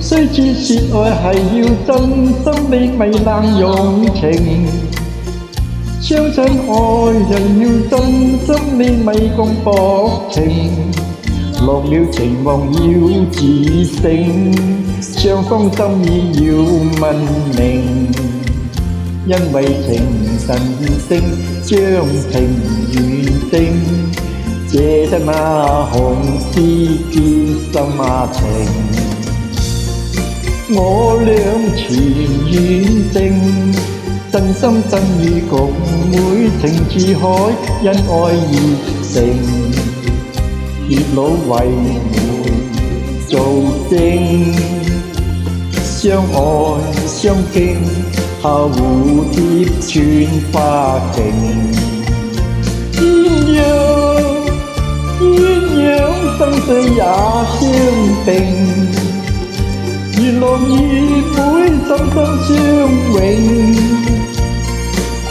雖知說愛係要真心，你咪冷用情。相親愛人要真心，你咪咁薄情。落了情網要自省，雙方心意要問明。因為情神聖，將情緣定，這得那紅絲結心情。我倆前緣定，真心真意共會，情似海，因愛熱誠。結老為媒做證，相愛相敬，下蝴蝶穿花徑。鴛鴦生死也相並，月浪與妹心心相永。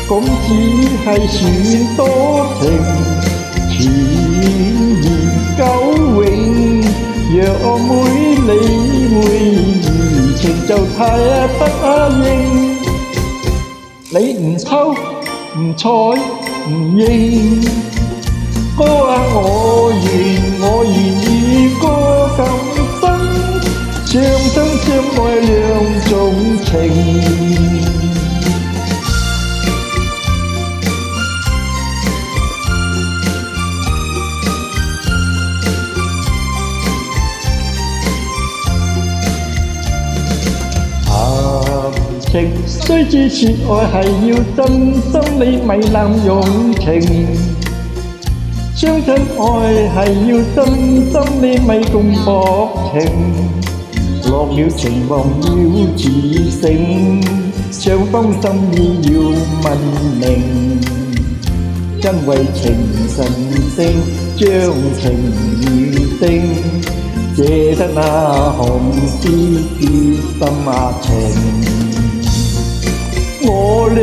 咁只係算多情，纏綿久永。若妹你會移情就太不應，你唔抽唔睬唔應。歌啊我願與歌更深，相親相愛兩種情。雖知說愛係要真心，你咪濫用情。相親愛係要真心，你咪咁薄情。落了情網要自省，雙方心意要問明。因為情神聖，將情緣定，這得那紅絲結心情。我倆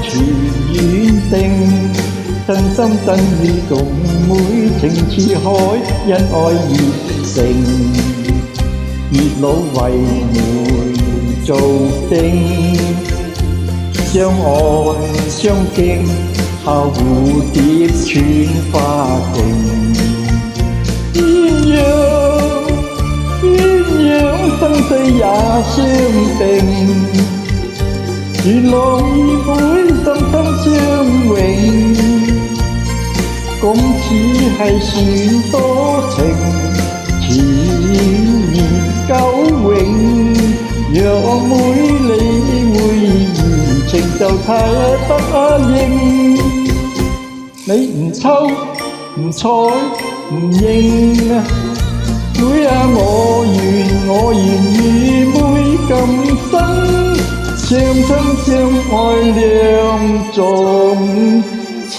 前緣定，真心真意共會，情似海，因愛熱誠。結老為媒做證，相愛相敬，下蝴蝶穿花徑。鴛鴦生死也相並，月浪與妹心心相永。咁只係算多情，纏綿久永。若妹你會移情就太不應，你唔抽唔睬唔應。妹啊我願與妹咁深，相親相愛兩種情。